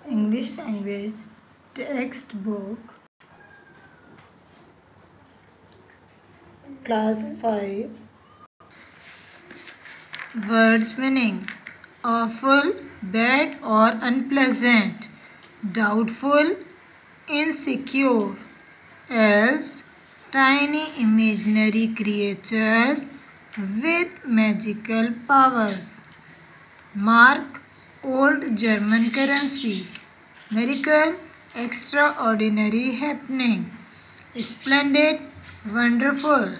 English language textbook, class 5. Words meaning: awful, bad or unpleasant, doubtful, insecure. Elves, tiny imaginary creatures with magical powers. Mark, old German currency. Miracle, extraordinary happening. Splendid, wonderful.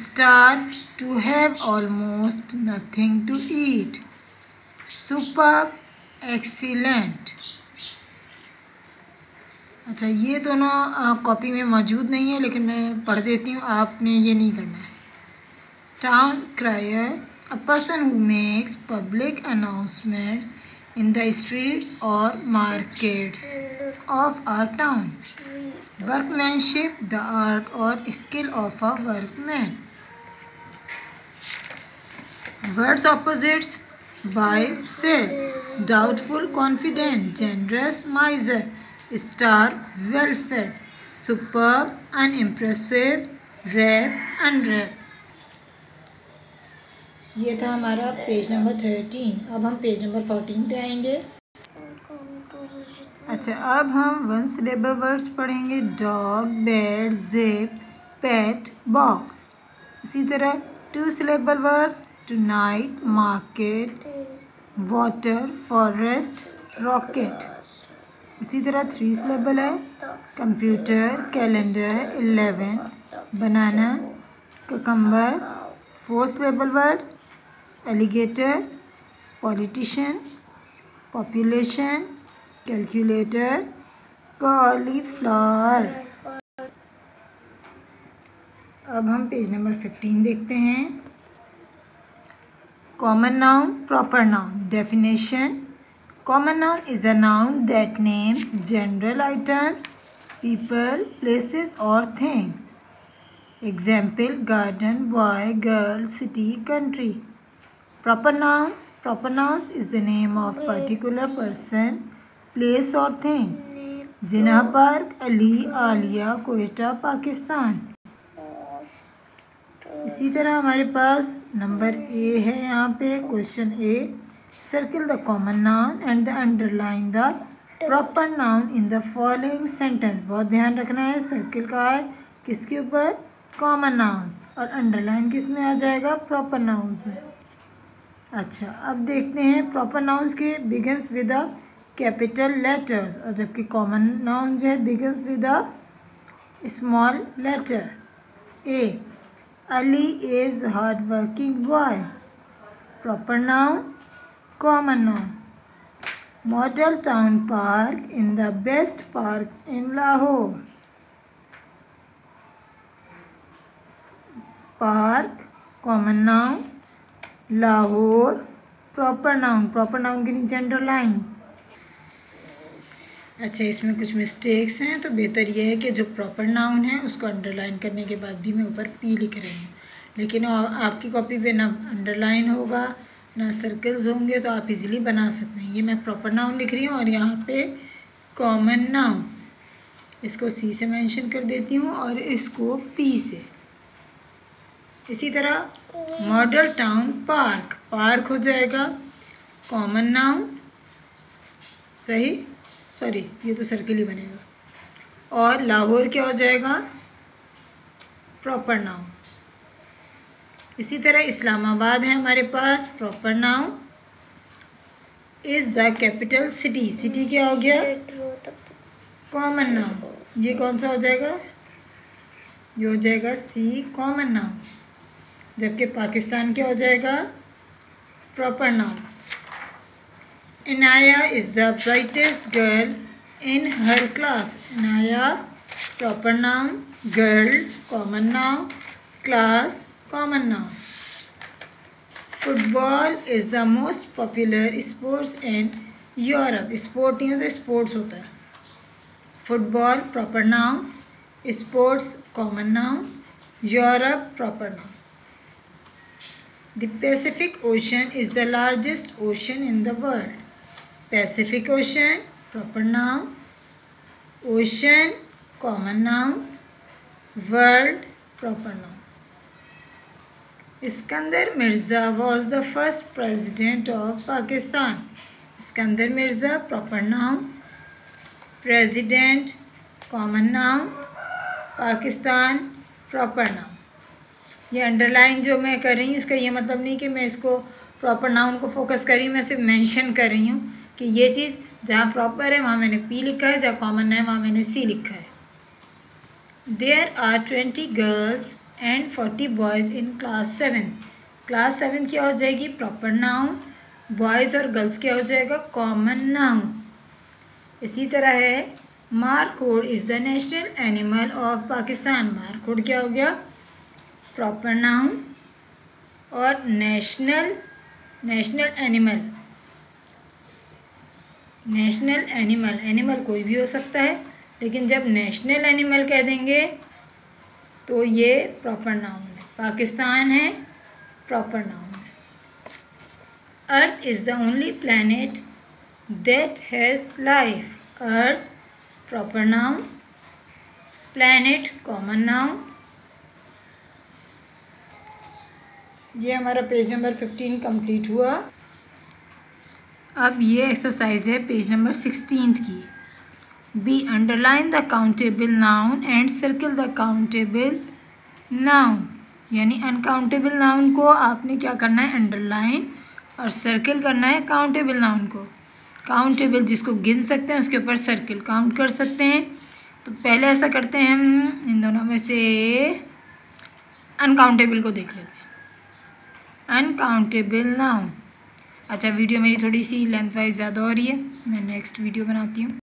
Star, to have almost nothing to eat. Superb, excellent. अच्छा, ये दोनों copy में मौजूद नहीं है, लेकिन मैं पढ़ देती हूँ, आपने ये नहीं करना है. Town crier, a person who makes public announcements in the streets or markets of a town. Workmanship, the art or skill of a workman. Words opposites: by, sell, doubtful, confident, generous, miser, star, well fed, superb, unimpressive, rap, unwrap. ये था हमारा page number 13. अब हम page number 14 पे आएंगे. अच्छा, अब हम वन सिलेबल वर्ड्स पढ़ेंगे. Dog, bed, zip, pet, box. इसी तरह two syllable words: tonight, market, water, forest, rocket. इसी तरह थ्री सिलेबल है: computer, calendar, 11, banana, cucumber. Four syllable words: alligator, politician, population, calculator, cauliflower. अब हम page number 15 देखते हैं. Common noun, proper noun. Definition: common noun is a noun that names general items, people, places or things. Example: garden, boy, girl, city, country. Proper nouns is the name of particular person, place or thing. Jinnah park, Ali, Alia, Quetta, Pakistan. इसी तरह हमारे पास number A है. यहाँ पे question A: circle the common noun and the underline the proper noun in the following sentence. बहुत ध्यान रखना है. सर्किल का है किसके ऊपर? Common noun. और अंडरलाइन किस में आ जाएगा? प्रॉपर नाउन्स में. अच्छा, अब देखते हैं प्रॉपर नाउन्स के begins with a capital letters, और जबकि कॉमन नाउन जो है begins with a small letter. A: Ali is hard working boy. Proper noun, common noun. Model Town park in the best park in Lahore. Park, common noun. Lahore, proper noun. Proper noun के नीचे underline. अच्छा, इसमें कुछ mistakes हैं, तो बेहतर ये है कि जो प्रॉपर नाउन है उसको अंडरलाइन करने के बाद भी मैं ऊपर पी लिख रही हूँ. लेकिन आपकी कॉपी पे ना अंडरलाइन होगा ना सर्कल्स होंगे, तो आप इजीली बना सकते हैं. ये मैं प्रॉपर नाउन लिख रही हूँ और यहाँ पे कॉमन नाउन, इसको सी से मेंशन कर देती हूँ और इसको पी से. इसी तरह मॉडल टाउन पार्क, पार्क हो जाएगा कॉमन नाउन. सही, सॉरी, ये तो सर्किल ही बनेगा. और लाहौर क्या हो जाएगा? Proper noun. इसी तरह इस्लामाबाद है हमारे पास. Proper noun. Is the capital city, city क्या हो गया? Common noun. ये कौन सा हो जाएगा? ये हो जाएगा सी, कॉमन नाउन. जबकि पाकिस्तान क्या हो जाएगा? Proper noun. Inaya is the brightest girl in her class. Inaya, proper noun. Girl, common noun. Class, common noun. Football is the most popular sports in Europe. Sport नहीं होता, स्पोर्ट्स होता है. Football, proper noun. Sports, common noun. Europe, proper noun. The Pacific Ocean is the largest ocean in the world. Pacific ocean proper noun, ocean common noun, world proper noun. Iskander Mirza was the first president of Pakistan. Iskander Mirza proper noun, president common noun, Pakistan proper noun. ये underline जो मैं कर रही हूँ इसका ये मतलब नहीं कि मैं इसको प्रॉपर नाउन को फोकस कर रही हूँ, मैं सिर्फ मेंशन कर रही हूँ कि ये चीज़ जहाँ प्रॉपर है वहाँ मैंने पी लिखा है, जहाँ कॉमन है वहाँ मैंने सी लिखा है। There are 20 girls and 40 boys in class 7। Class 7 क्या हो जाएगी? Proper noun. बॉयज़ और गर्ल्स क्या हो जाएगा? Common noun. इसी तरह है markhor is the national animal of Pakistan. Markhor क्या हो गया? Proper noun. और national animal, national animal, animal कोई भी हो सकता है, लेकिन जब नेशनल एनिमल कह देंगे तो ये प्रॉपर नाउन है। पाकिस्तान है, प्रॉपर नाउन है। Earth is the only planet that has life. Earth proper noun, planet common noun. ये हमारा पेज नंबर 15 कंप्लीट हुआ। अब ये एक्सरसाइज है पेज नंबर 16 की। B underline the countable noun and circle the countable noun. यानी uncountable noun को आपने क्या करना है? अंडरलाइन, और सर्किल करना है काउंटेबल नाउन को। काउंटेबल जिसको गिन सकते हैं उसके ऊपर सर्किल, काउंट कर सकते हैं। तो पहले ऐसा करते हैं, हम इन दोनों में से अनकाउंटेबल को देख लेते हैं। Uncountable noun. अच्छा, वीडियो मेरी थोड़ी सी लेंथ वाइज ज़्यादा हो रही है, मैं नेक्स्ट वीडियो बनाती हूँ।